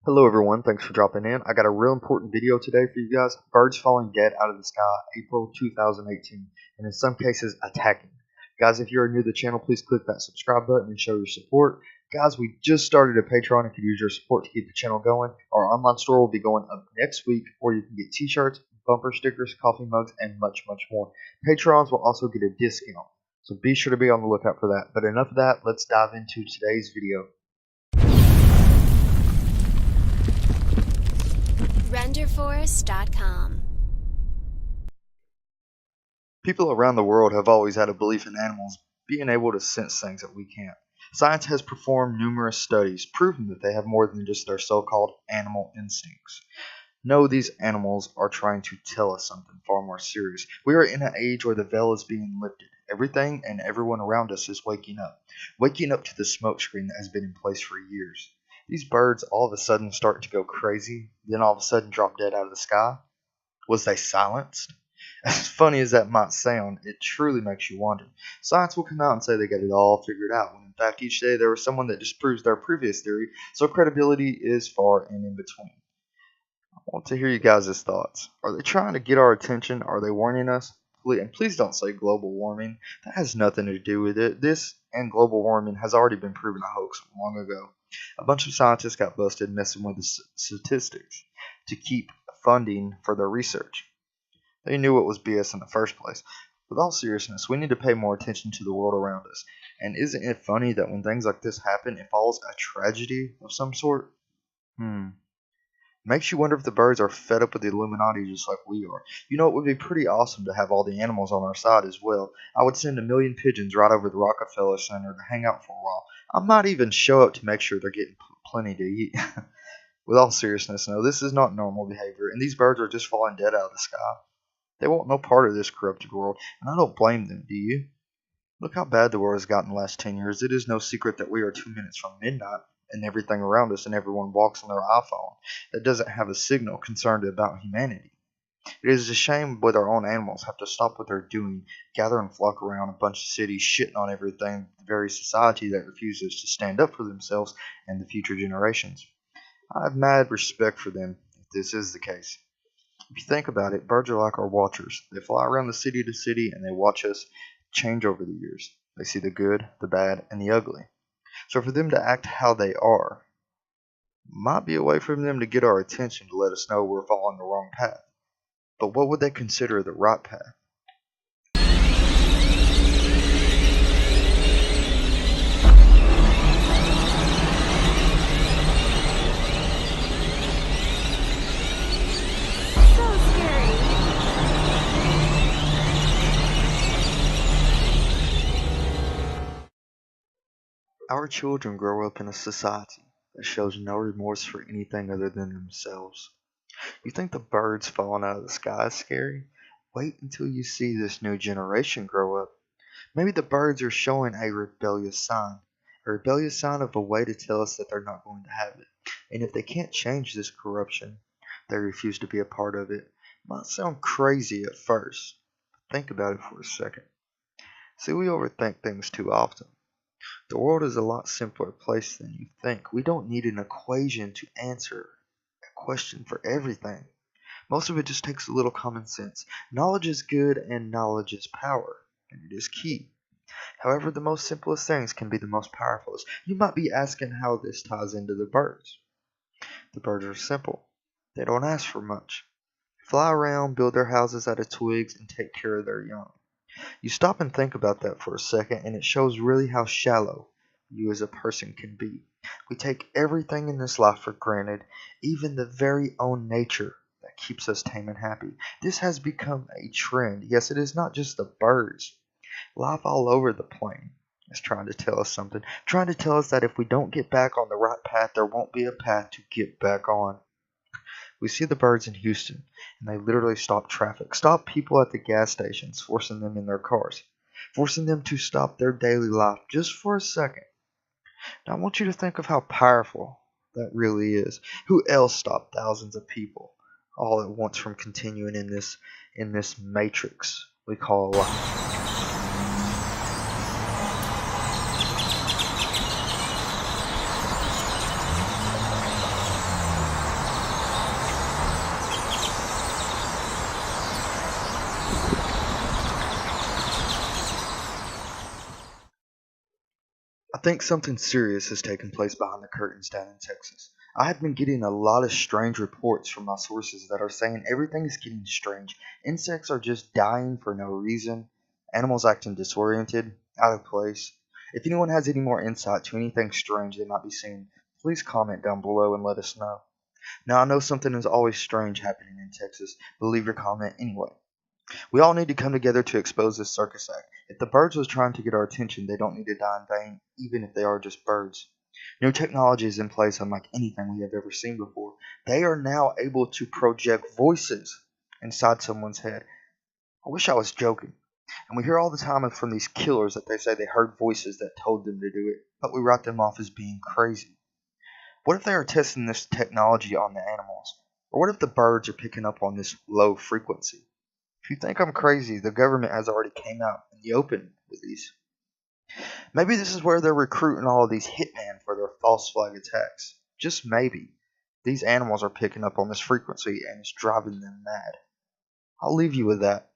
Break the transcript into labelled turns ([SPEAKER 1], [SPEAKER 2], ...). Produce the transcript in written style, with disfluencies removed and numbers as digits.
[SPEAKER 1] Hello everyone, thanks for dropping in. I got a real important video today for you guys. Birds falling dead out of the sky, April 2018, and in some cases attacking. Guys, if you are new to the channel, please click that subscribe button and show your support. Guys, we just started a Patreon and could use your support to keep the channel going. Our online store will be going up next week, where you can get t-shirts, bumper stickers, coffee mugs, and much more. Patrons will also get a discount, so be sure to be on the lookout for that. But enough of that, let's dive into today's video.
[SPEAKER 2] RenderForest.com.
[SPEAKER 1] People around the world have always had a belief in animals being able to sense things that we can't. Science has performed numerous studies proving that they have more than just their so-called animal instincts. No, these animals are trying to tell us something far more serious. We are in an age where the veil is being lifted. Everything and everyone around us is waking up to the smokescreen that has been in place for years. These birds all of a sudden start to go crazy, then all of a sudden drop dead out of the sky. Was they silenced? As funny as that might sound, it truly makes you wonder. Science will come out and say they got it all figured out, when in fact each day there was someone that disproves their previous theory, so credibility is far and in between. I want to hear you guys' thoughts. Are they trying to get our attention? Are they warning us? And please don't say global warming. That has nothing to do with it. This and global warming has already been proven a hoax long ago. A bunch of scientists got busted messing with the statistics to keep funding for their research. They knew it was BS in the first place. With all seriousness, we need to pay more attention to the world around us. And isn't it funny that when things like this happen, it follows a tragedy of some sort? Makes you wonder if the birds are fed up with the Illuminati just like we are. You know, it would be pretty awesome to have all the animals on our side as well. I would send 1 million pigeons right over the Rockefeller Center to hang out for a while. I might even show up to make sure they're getting plenty to eat. With all seriousness, no, this is not normal behavior, and these birds are just falling dead out of the sky. They want no part of this corrupted world, and I don't blame them, do you? Look how bad the world has gotten in the last 10 years. It is no secret that we are 2 minutes from midnight, and everything around us and everyone walks on their iPhone that doesn't have a signal concerned about humanity. It is a shame with our own animals have to stop what they're doing, gather and flock around a bunch of cities shitting on everything, the very society that refuses to stand up for themselves and the future generations. I have mad respect for them if this is the case. If you think about it, birds are like our watchers. They fly around the city to city and they watch us change over the years. They see the good, the bad, and the ugly. So for them to act how they are might be a way for them to get our attention to let us know we're following the wrong path. But what would they consider the right path? Our children grow up in a society that shows no remorse for anything other than themselves. You think the birds falling out of the sky is scary? Wait until you see this new generation grow up. Maybe the birds are showing a rebellious sign of a way to tell us that they're not going to have it. And if they can't change this corruption, they refuse to be a part of it. Might sound crazy at first, but think about it for a second. See, we overthink things too often. The world is a lot simpler place than you think. We don't need an equation to answer a question for everything. Most of it just takes a little common sense. Knowledge is good and knowledge is power, and it is key. However, the most simplest things can be the most powerful. You might be asking how this ties into the birds. The birds are simple. They don't ask for much. Fly around, build their houses out of twigs, and take care of their young. You stop and think about that for a second, and it shows really how shallow you as a person can be. We take everything in this life for granted, even the very own nature that keeps us tame and happy. This has become a trend. Yes, it is not just the birds. Life all over the plain is trying to tell us something, trying to tell us that if we don't get back on the right path, there won't be a path to get back on. We see the birds in Houston, and they literally stop traffic, stop people at the gas stations, forcing them in their cars, forcing them to stop their daily life just for a second. Now I want you to think of how powerful that really is. Who else stopped thousands of people all at once from continuing in this matrix we call life? think something serious has taken place behind the curtains down in Texas. I have been getting a lot of strange reports from my sources that are saying everything is getting strange. Insects are just dying for no reason, animals acting disoriented, out of place. If anyone has any more insight to anything strange they might be seeing, please comment down below and let us know. Now, I know something is always strange happening in Texas, but leave your comment anyway. We all need to come together to expose this circus act. If the birds was trying to get our attention, they don't need to die in vain, even if they are just birds. New technology is in place unlike anything we have ever seen before. They are now able to project voices inside someone's head. I wish I was joking. And we hear all the time from these killers that they say they heard voices that told them to do it, but we write them off as being crazy. What if they are testing this technology on the animals? Or what if the birds are picking up on this low frequency? If you think I'm crazy, the government has already came out in the open with these. Maybe this is where they're recruiting all of these hitmen for their false flag attacks. Just maybe. These animals are picking up on this frequency and it's driving them mad. I'll leave you with that.